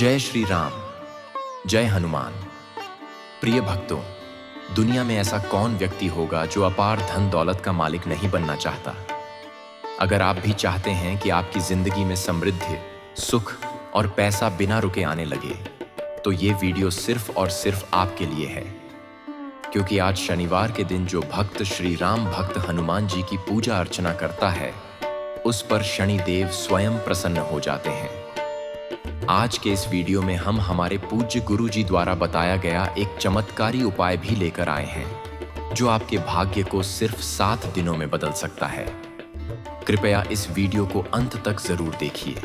जय श्री राम, जय हनुमान। प्रिय भक्तों, दुनिया में ऐसा कौन व्यक्ति होगा जो अपार धन दौलत का मालिक नहीं बनना चाहता। अगर आप भी चाहते हैं कि आपकी जिंदगी में समृद्धि, सुख और पैसा बिना रुके आने लगे, तो ये वीडियो सिर्फ और सिर्फ आपके लिए है। क्योंकि आज शनिवार के दिन जो भक्त श्री राम भक्त हनुमान जी की पूजा अर्चना करता है, उस पर शनिदेव स्वयं प्रसन्न हो जाते हैं। आज के इस वीडियो में हम हमारे पूज्य गुरु जी द्वारा बताया गया एक चमत्कारी उपाय भी लेकर आए हैं, जो आपके भाग्य को सिर्फ 7 दिनों में बदल सकता है। कृपया इस वीडियो को अंत तक जरूर देखिए।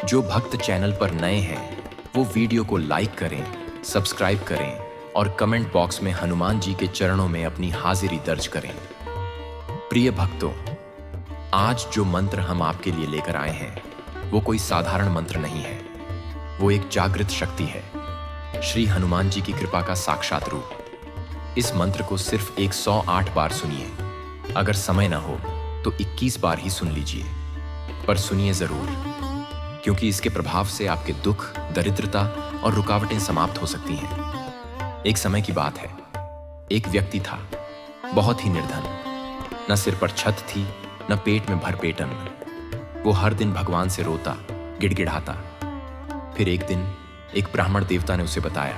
जो भक्त चैनल पर नए हैं, वो वीडियो को लाइक करें, सब्सक्राइब करें और कमेंट बॉक्स में हनुमान जी के चरणों में अपनी हाजिरी दर्ज करें। प्रिय भक्तों, आज जो मंत्र हम आपके लिए लेकर आए हैं, वो कोई साधारण मंत्र नहीं है। वो एक जागृत शक्ति है, श्री हनुमान जी की कृपा का साक्षात रूप। इस मंत्र को सिर्फ 108 बार सुनिए। अगर समय ना हो तो 21 बार ही सुन लीजिए, पर सुनिए जरूर, क्योंकि इसके प्रभाव से आपके दुख, दरिद्रता और रुकावटें समाप्त हो सकती हैं। एक समय की बात है, एक व्यक्ति था, बहुत ही निर्धन। न सिर पर छत थी, न पेट में भरपेट अन्न। वो हर दिन भगवान से रोता, गिड़गिड़ाता। फिर एक दिन एक ब्राह्मण देवता ने उसे बताया,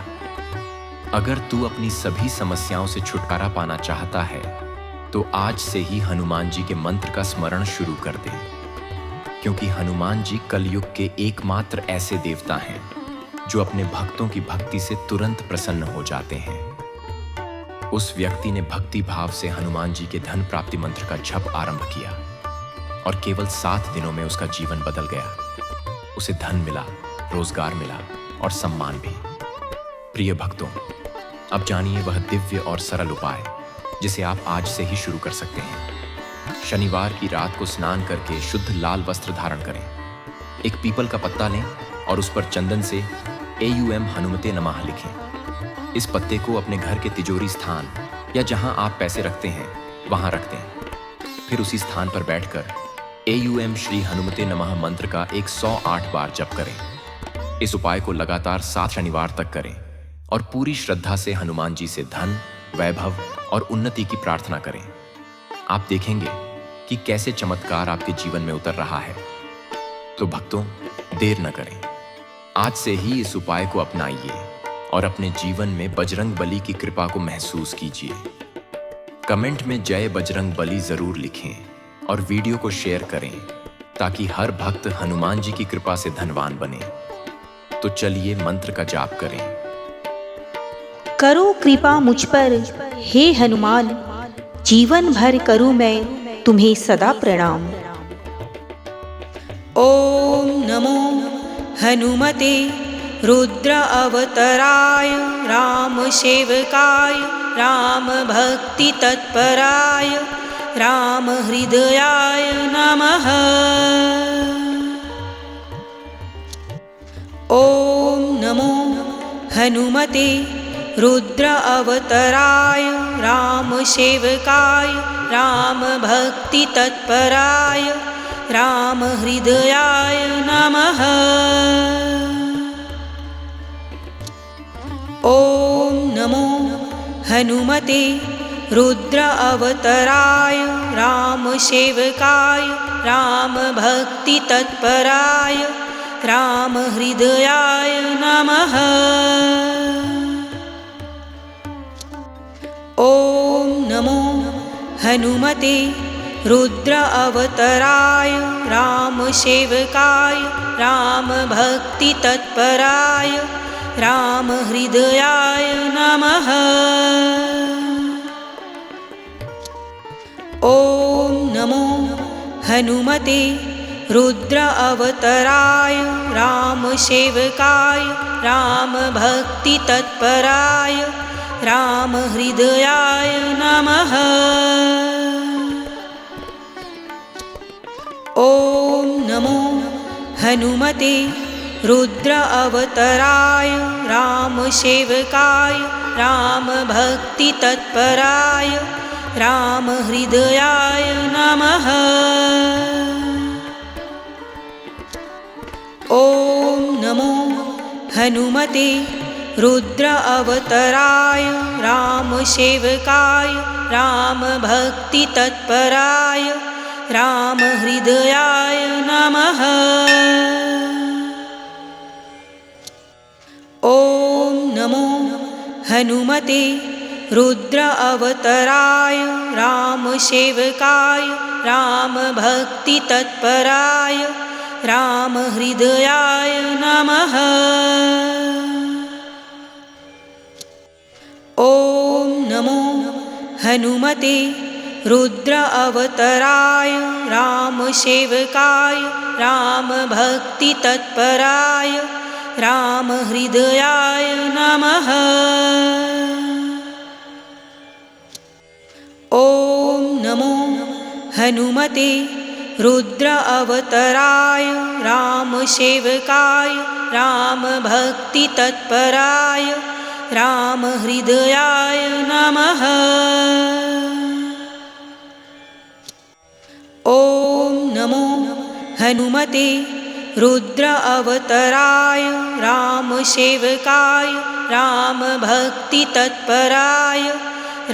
अगर तू अपनी सभी समस्याओं से छुटकारा पाना चाहता है, तो आज से ही हनुमान जी के मंत्र का स्मरण शुरू कर दे। क्योंकि हनुमान जी कलयुग के एकमात्र ऐसे देवता हैं जो अपने भक्तों की भक्ति से तुरंत प्रसन्न हो जाते हैं। उस व्यक्ति ने भक्ति भाव से हनुमान जी के धन प्राप्ति मंत्र का जप आरंभ किया और केवल 7 दिनों में उसका जीवन बदल गया। उसे धन मिला, रोजगार मिला और सम्मान भी। प्रिय भक्तों, अब जानिए वह दिव्य और सरल उपाय जिसे आप आज से ही शुरू कर सकते हैं। शनिवार की रात को स्नान करके शुद्ध लाल वस्त्र धारण करें। एक पीपल का पत्ता लें और उस पर चंदन से AUM हनुमते नमः लिखें। इस पत्ते को अपने घर के तिजोरी स्थान या जहां आप पैसे रखते हैं, वहां रख दें। फिर उसी स्थान पर बैठकर AUM श्री हनुमते नमः मंत्र का 108 बार जप करें। इस उपाय को लगातार 7 शनिवार तक करें और पूरी श्रद्धा से हनुमान जी से धन, वैभव और उन्नति की प्रार्थना करें। आप देखेंगे कि कैसे चमत्कार आपके जीवन में उतर रहा है। तो भक्तों, देर न करें, आज से ही इस उपाय को अपनाइए और अपने जीवन में बजरंग बली की कृपा को महसूस कीजिए। कमेंट में जय बजरंग बली जरूर लिखें और वीडियो को शेयर करें, ताकि हर भक्त हनुमान जी की कृपा से धनवान बने। तो चलिए मंत्र का जाप करें। करो कृपा मुझ पर हे हनुमान, जीवन भर करूं मैं तुम्हें सदा प्रणाम। ओम नमो हनुमते रुद्र अवतराय राम सेवकाय राम भक्ति तत्पराय राम हृदयाय नमः। ओम नमो हनुमते रुद्र अवतराय राम सेवकाय राम भक्ति तत्पराय राम हृदयाय नमः। ओम नमो हनुमते रुद्र अवतराय राम सेवकाय राम भक्ति तत्पराय राम हृदयाय नमः। ओम नमो हनुमते रुद्र अवतराय राम सेवकाय राम भक्ति तत्पराय राम हृदयाय नमः। ओम नमो हनुमते रुद्र अवतराय राम सेवकाय राम भक्ति तत्पराय राम हृदयाय नमः। ओम नमो हनुमते रुद्र अवतराय राम सेवकाय राम भक्ति तत्पराय राम हृदयाय नमः। ओम नमो हनुमते रुद्र अवतराय रामसेवकाय रामभक्तितत्पराय रामहृदयाय नमः। ॐ नमो हनुमते रुद्र अवतराय रामसेवकाय रामभक्तितत्पराय रामहृदयाय नमः। ॐ नमो हनुमते रुद्र अवतराय रामसेवकाय रामभक्तितत्पराय रामहृदयाय नमः। ॐ नमो हनुमते रुद्र अवतराय रामसेवकाय रामभक्तितत्पराय रामहृदयाय नमः। ॐ नमो हनुमते रुद्र अवतराय रामसेवकाय रामभक्तितत्पराय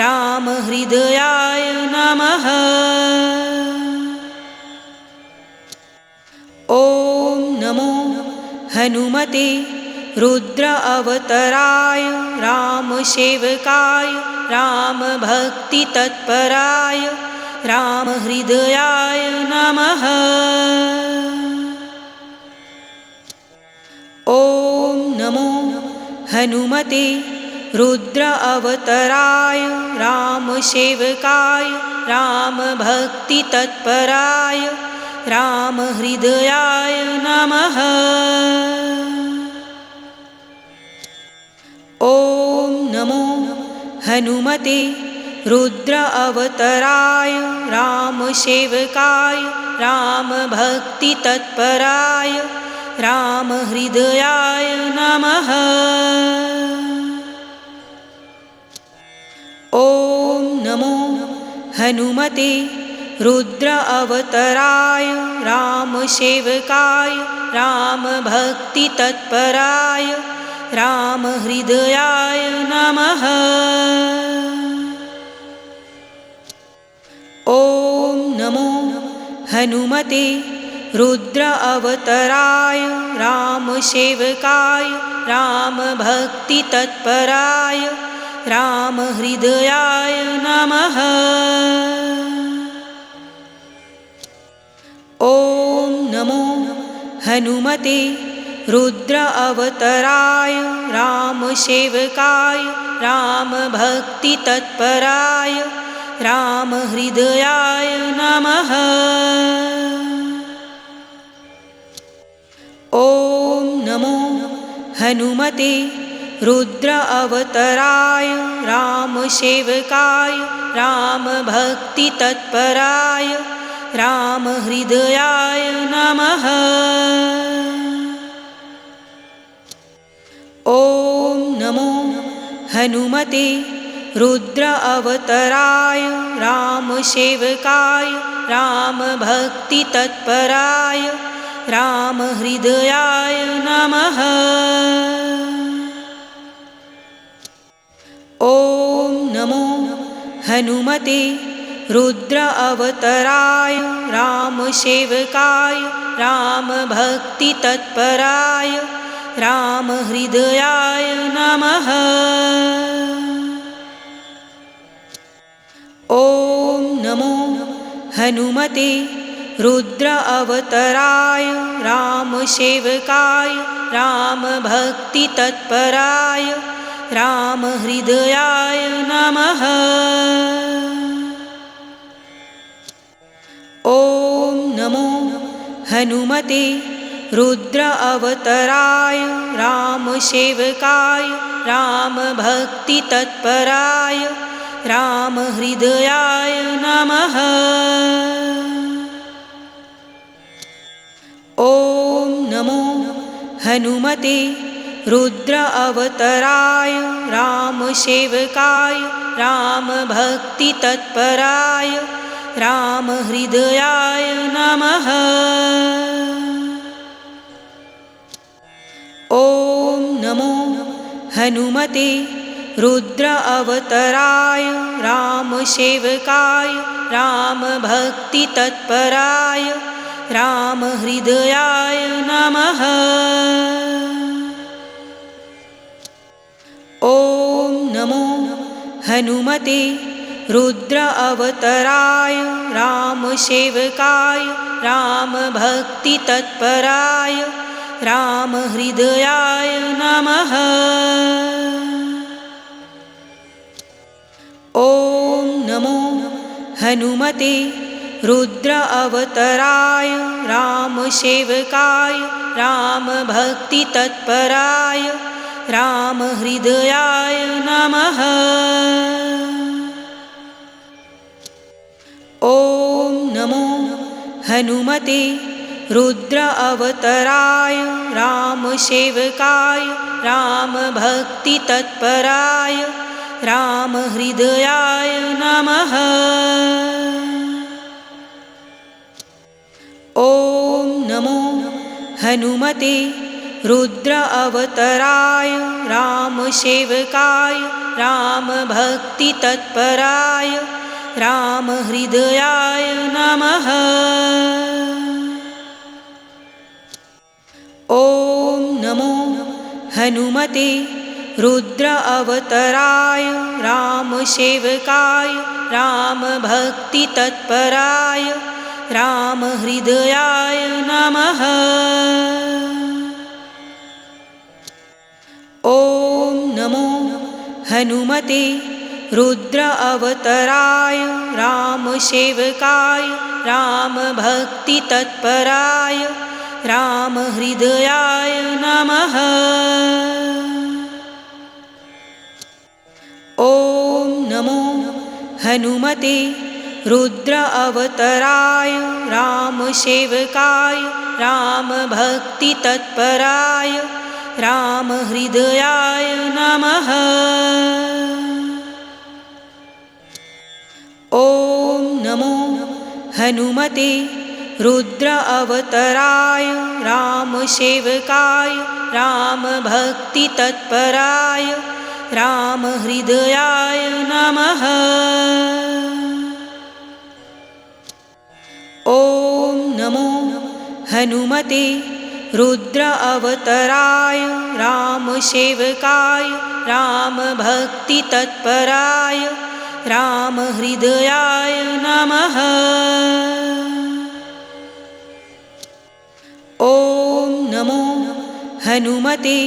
रामहृदयाय नमः। ॐ नमो हनुमते रुद्र अवतराय रामसेवकाय रामभक्तितत्पराय रामहृदयाय नमः। ॐ नमो हनुमते रुद्र अवतराय रामसेवकाय रामभक्तितत्पराय रामहृदयाय नमः। ॐ नमो हनुमते रुद्र अवतराय रामसेवकाय रामभक्तितत्पराय रामहृदयाय नमः। ॐ नमो हनुमते रुद्र अवतराय रामसेवकाय रामभक्तितत्पराय रामहृदयाय नमः। ॐ नमो हनुमते रुद्र अवतराय रामसेवकाय रामभक्तितत्पराय रामहृदयाय नमः। ॐ नमो हनुमते रुद्र अवतराय रामसेवकाय रामभक्तितत्पराय रामहृदयाय नमः। ॐ नमो हनुमते रुद्र अवतराय रामसेवकाय रामभक्तितत्पराय रामहृदयाय नमः। ॐ नमो हनुमते रुद्र अवतराय रामसेवकाय रामभक्तितत्पराय रामहृदयाय नमः। ॐ नमो हनुमते रुद्र अवतराय रामसेवकाय रामभक्तितत्पराय रामहृदयाय नमः। ॐ नमो हनुमते रुद्र अवतराय रामसेवकाय रामभक्तितत्पराय रामहृदयाय नमः। ॐ नमो हनुमते रुद्र अवतराय रामसेवकाय रामभक्तितत्पराय रामहृदयाय नमः। ॐ नमो हनुमते रुद्र अवतराय रामसेवकाय रामभक्तितत्पराय रामहृदयाय नमः। ॐ हनुमते रुद्र अवतराय रामसेवकाय रामभक्तितत्पराय रामहृदयाय नमः। ॐ नमो हनुमते रुद्र अवतराय रामसेवकाय रामभक्तितत्पराय रामहृदयाय नमः। ॐ नमो हनुमते रुद्र अवतराय रामसेवकाय रामभक्तितत्पराय रामहृदयाय नमः। ॐ नमो हनुमते रुद्र अवतराय रामसेवकाय रामभक्तितत्पराय रामहृदयाय नमः। ॐ नमो हनुमते रुद्र अवतराय रामसेवकाय रामभक्तितत्पराय रामहृदयाय नमः। ॐ नमो हनुमते रुद्र अवतराय रामसेवकाय रामभक्तितत्पराय रामहृदयाय नमः। ॐ नमो हनुमते रुद्र अवतराय रामसेवकाय रामभक्तितत्पराय रामहृदयाय नमः। ॐ नमो हनुमते रुद्र अवतराय रामसेवकाय रामभक्तितत्पराय रामहृदयाय नमः। ॐ नमो हनुमते रुद्र अवतराय रामसेवकाय रामभक्तितत्पराय रामहृदयाय नमः। ॐ नमो हनुमते रुद्र अवतराय रामसेवकाय रामभक्तितत्पराय रामहृदयाय नमः। ॐ नमो हनुमते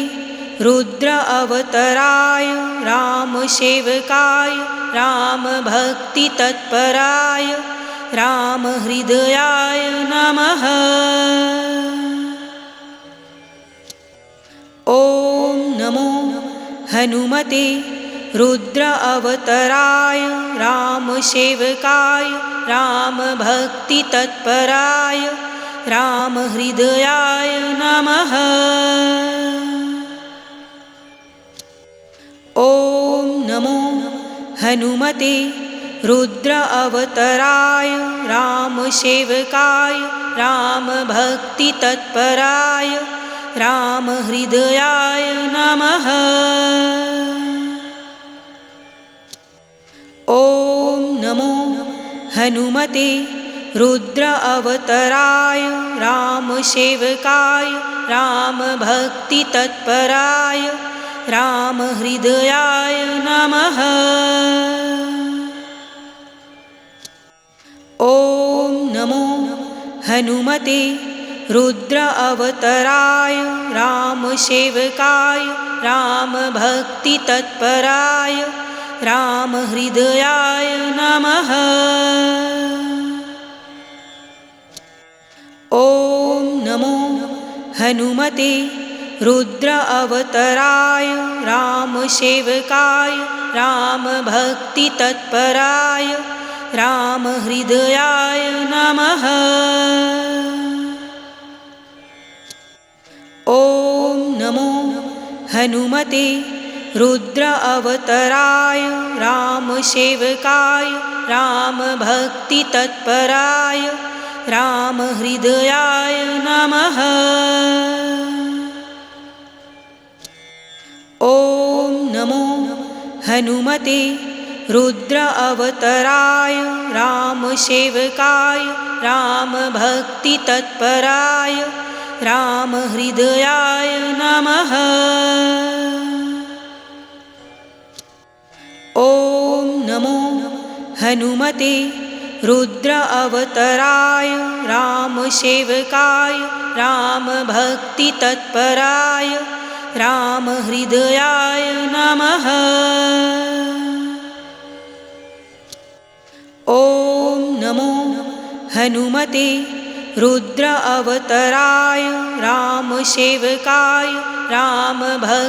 रुद्र अवतराय रामसेवकाय रामभक्तितत्पराय रामहृदयाय नमः। ॐ नमो हनुमते रुद्र अवतराय रामसेवकाय रामभक्तितत्पराय रामहृदयाय नमः। ॐ नमो हनुमते रुद्र अवतराय रामसेवकाय रामभक्तितत्पराय रामहृदयाय नमः। ॐ नमो हनुमते रुद्र अवतराय रामसेवकाय रामभक्तितत्पराय रामहृदयाय नमः। ॐ नमो हनुमते रुद्र अवतराय रामसेवकाय रामभक्तितत्पराय रामहृदयाय नमः। ॐ नमो हनुमते रुद्र अवतराय रामसेवकाय रामभक्तितत्पराय रामहृदयाय नमः। ॐ नमो हनुमते रुद्र अवतराय रामसेवकाय रामभक्तितत्पराय रामहृदयाय नमः। ॐ हनुमते रुद्र अवतराय रामसेवकाय रामभक्तितत्पराय रामहृदयाय नमः। ॐ नमो हनुमते रुद्र अवतराय रामसेवकाय रामभक्तितत्पराय रामहृदयाय नमः। ॐ नमो हनुमते रुद्र अवतराय रामसेवकाय रामभक्तितत्पराय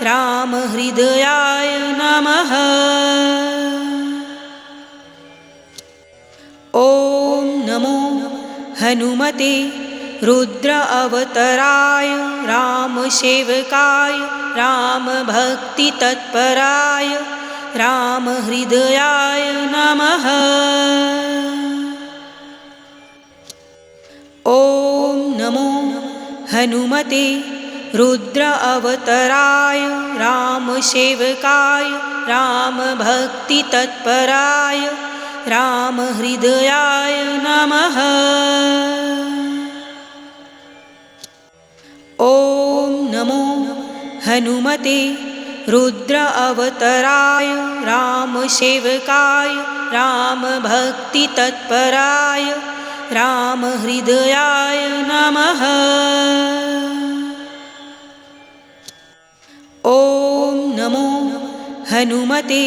रामहृदयाय नमः। ॐ नमो हनुमते रुद्र अवतराय रामसेवकाय रामभक्तितत्पराय रामहृदयाय नमः। ॐ नमो हनुमते रुद्र अवतराय रामसेवकाय रामभक्तितत्पराय रामहृदयाय नमः। ॐ नमो हनुमते रुद्र अवतराय रामसेवकाय रामभक्तितत्पराय रामहृदयाय नमः। ॐ नमो हनुमते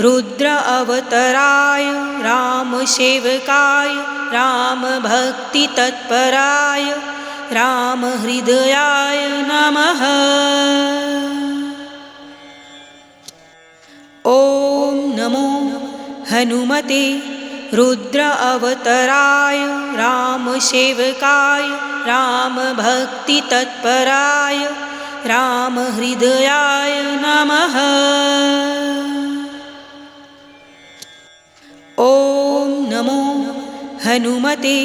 रुद्र अवतराय रामसेवकाय रामभक्तितत्पराय रामहृदयाय नमः। ॐ नमो हनुमते रुद्र अवतराय रामसेवकाय रामभक्तितत्पराय रामहृदयाय नमः। ॐ नमो हनुमते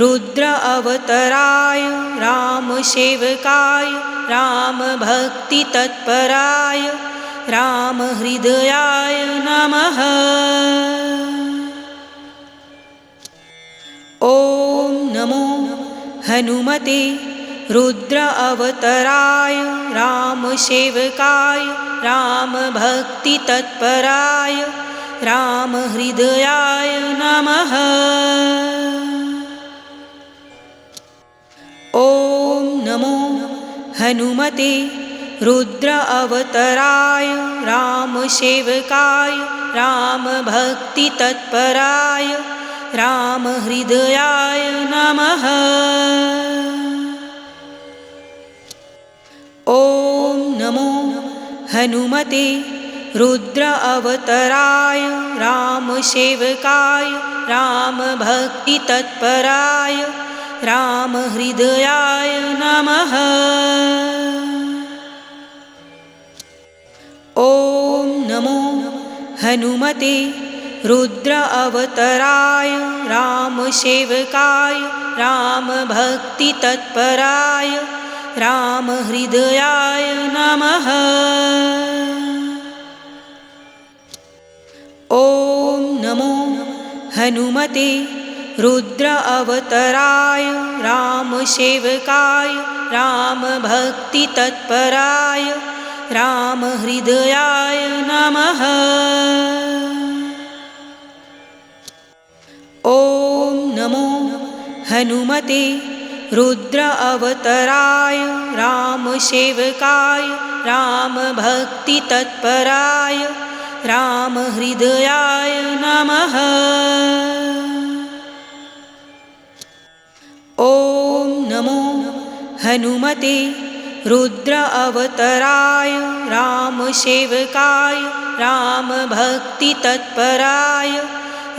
रुद्र अवतराय रामसेवकाय रामभक्तितत्पराय रामहृदयाय नमः। ॐ नमो हनुमते रुद्र अवतराय रामसेवकाय रामभक्तितत्पराय रामहृदयाय नमः। ॐ नमो हनुमते रुद्र अवतराय रामसेवकाय रामभक्तितत्पराय रामहृदयाय नमः। ॐ नमो हनुमते रुद्र अवतराय रामसेवकाय रामभक्तितत्पराय रामहृदयाय नमः। ॐ नमो हनुमते रुद्र अवतराय रामसेवकाय रामभक्तितत्पराय रामहृदयाय नमः। ॐ नमो हनुमते रुद्र अवतराय रामसेवकाय रामभक्तितत्पराय रामहृदयाय नमः। ॐ नमो हनुमते रुद्र अवतराय रामसेवकाय रामभक्तितत्पराय रामहृदयाय नमः। ॐ नमो हनुमते रुद्र अवतराय रामसेवकाय रामभक्तितत्पराय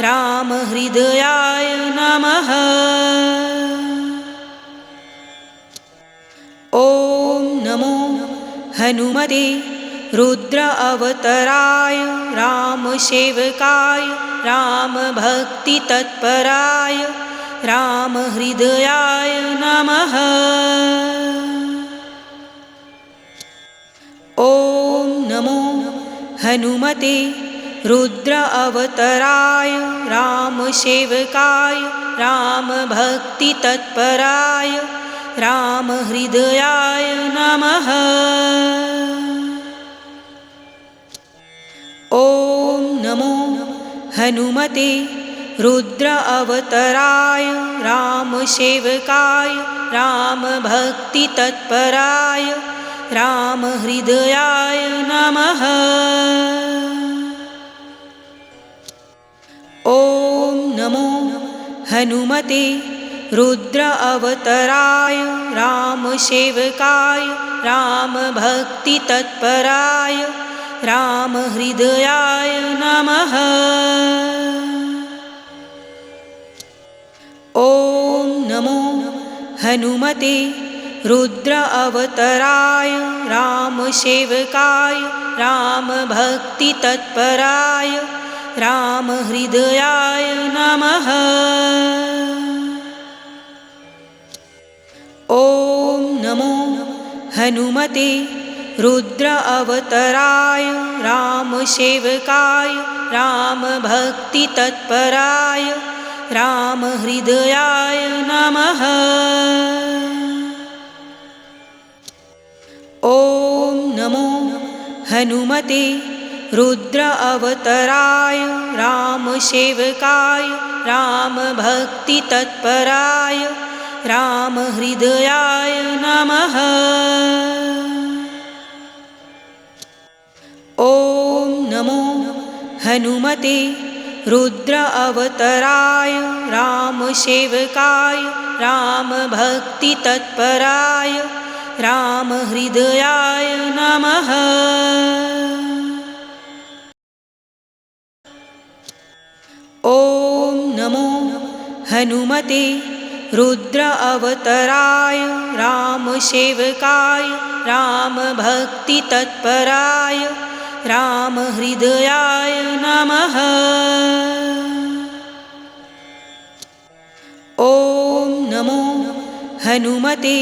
रामहृदयाय नमः। ॐ नमो हनुमते रुद्र अवतराय रामसेवकाय रामभक्तितत्पराय रामहृदयाय नमः। ॐ हनुमते रुद्र अवतराय रामसेवकाय रामभक्तितत्पराय रामहृदयाय नमः। ॐ नमो हनुमते रुद्र अवतराय रामसेवकाय रामभक्तितत्पराय रामहृदयाय नमः। ॐ नमो हनुमते रुद्र अवतराय रामसेवकाय रामभक्तितत्पराय रामहृदयाय नमः। ॐ नमो हनुमते रुद्र अवतराय रामसेवकाय रामभक्तितत्पराय रामहृदयाय नमः। ॐ नमो हनुमते रुद्र अवतराय रामसेवकाय रामभक्तितत्पराय रामहृदयाय नमः। ॐ नमो हनुमते रुद्र अवतराय रामसेवकाय रामभक्तितत्पराय रामहृदयाय नमः। ॐ नमो हनुमते रुद्र अवतराय रामसेवकाय रामभक्तितत्पराय रामहृदयाय नमः। ॐ नमो हनुमते रुद्र अवतराय रामसेवकाय रामभक्तितत्पराय रामहृदयाय नमः। ॐ नमो हनुमते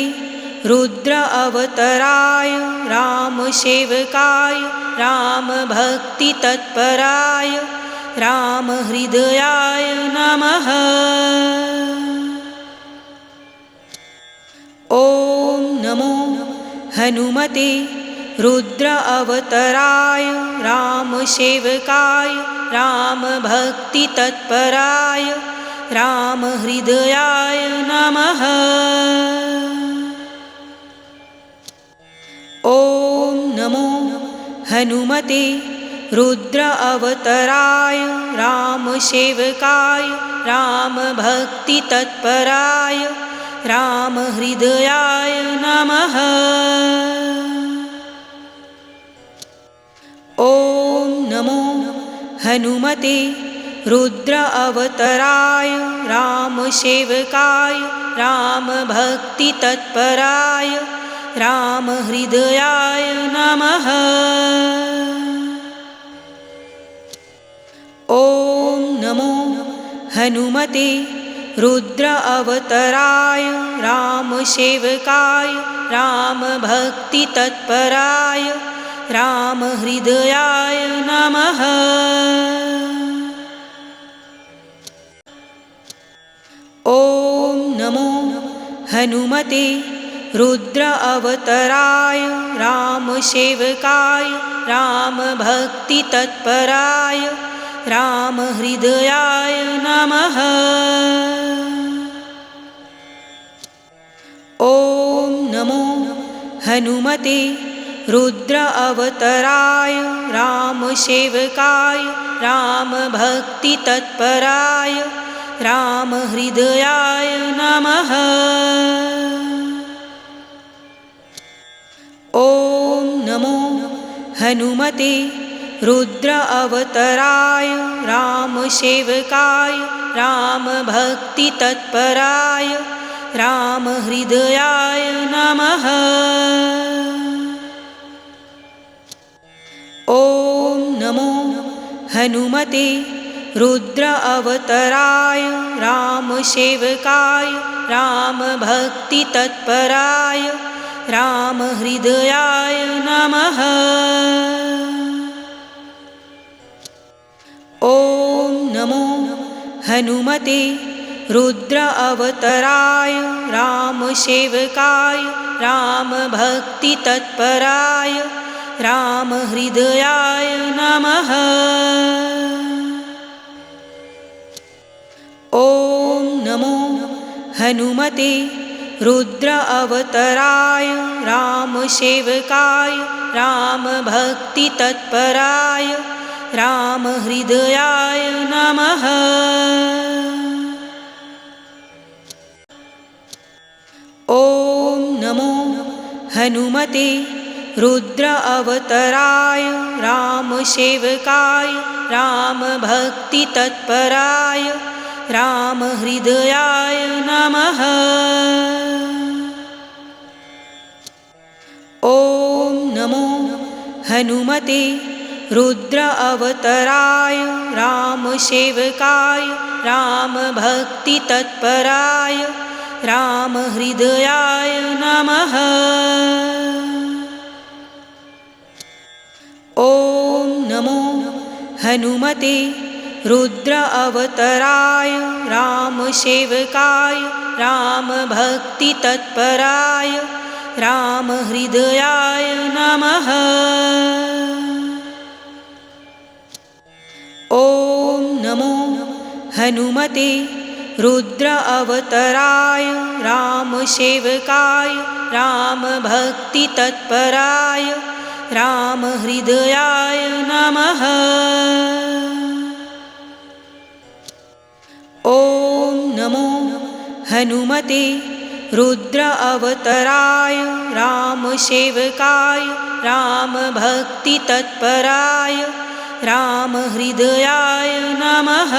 रुद्र अवतराय रामसेवकाय रामभक्तितत्पराय रामहृदयाय नमः। ॐ नमो हनुमते रुद्र अवतराय रामसेवकाय रामभक्तितत्पराय रामहृदयाय नमः। ॐ नमो हनुमते रुद्र अवतराय रामसेवकाय रामभक्तितत्पराय रामहृदयाय नमः। ॐ नमो हनुमते रुद्र अवतराय रामसेवकाय रामभक्तितत्पराय रामहृदयाय नमः। ॐ नमो हनुमते रुद्र अवतराय रामसेवकाय रामभक्तितत्पराय रामहृदयाय नमः। ॐ नमो हनुमते रुद्र अवतराय रामसेवकाय रामभक्तितत्पराय रामहृदयाय नमः। ॐ नमो हनुमते रुद्र अवतराय रामसेवकाय रामभक्तितत्पराय रामहृदयाय नमः। ॐ नमो हनुमते रुद्र अवतराय रामसेवकाय रामभक्तितत्पराय रामहृदयाय नमः। ॐ नमो हनुमते रुद्र अवतराय रामसेवकाय रामभक्तितत्पराय रामहृदयाय नमः। ॐ नमो हनुमते रुद्र अवतराय रामसेवकाय रामभक्तितत्पराय रामहृदयाय नमः। ॐ नमो हनुमते रुद्र अवतराय रामसेवकाय रामभक्तितत्पराय रामहृदयाय नमः। ॐ नमो हनुमते रुद्र अवतराय रामसेवकाय रामभक्तितत्पराय रामहृदयाय नमः। ॐ नमो हनुमते रुद्र अवतराय रामसेवकाय रामभक्तितत्पराय रामहृदयाय नमः। ॐ नमो हनुमते रुद्र अवतराय रामसेवकाय रामभक्तितत्पराय रामहृदयाय नमः। ॐ नमो हनुमते रुद्र अवतराय रामसेवकाय रामभक्तितत्पराय रामहृदयाय नमः। ॐ नमो हनुमते रुद्र अवतराय रामसेवकाय रामभक्तितत्पराय रामहृदयाय नमः।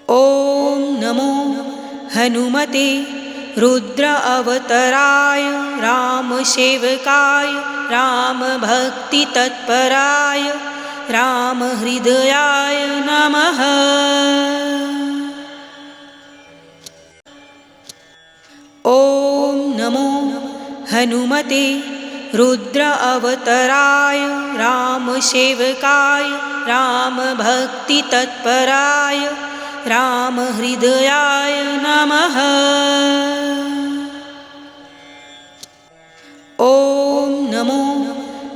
ॐ नमो हनुमते रुद्र अवतराय रामसेवकाय रामभक्तितत्पराय रामहृदयाय नमः। ॐ नमो हनुमते रुद्र अवतराय रामसेवकाय रामभक्तितत्पराय रामहृदयाय नमः। ॐ नमो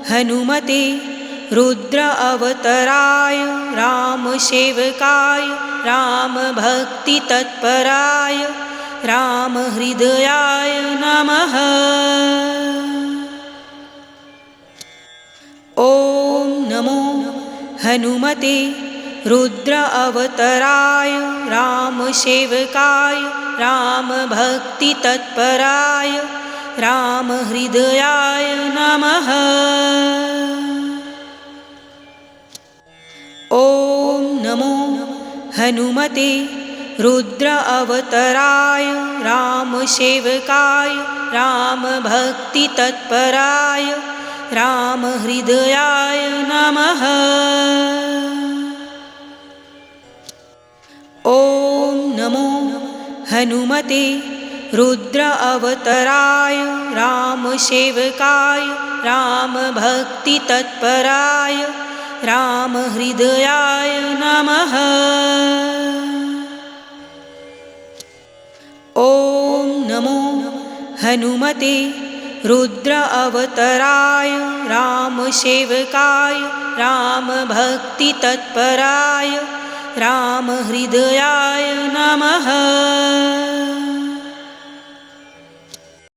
हनुमते रुद्र अवतराय रामसेवकाय रामभक्तितत्पराय रामहृदयाय नमः। ॐ नमो हनुमते रुद्र अवतराय रामसेवकाय रामभक्तितत्पराय रामहृदयाय नमः। ॐ नमो हनुमते रुद्र अवतराय रामसेवकाय रामभक्तितत्पराय रामहृदयाय नमः। ॐ नमो हनुमते रुद्र अवतराय रामसेवकाय रामभक्तितत्पराय रामहृदयाय नमः। ॐ नमो हनुमते रुद्र अवतराय रामसेवकाय रामभक्तितत्पराय रामहृदयाय नमः।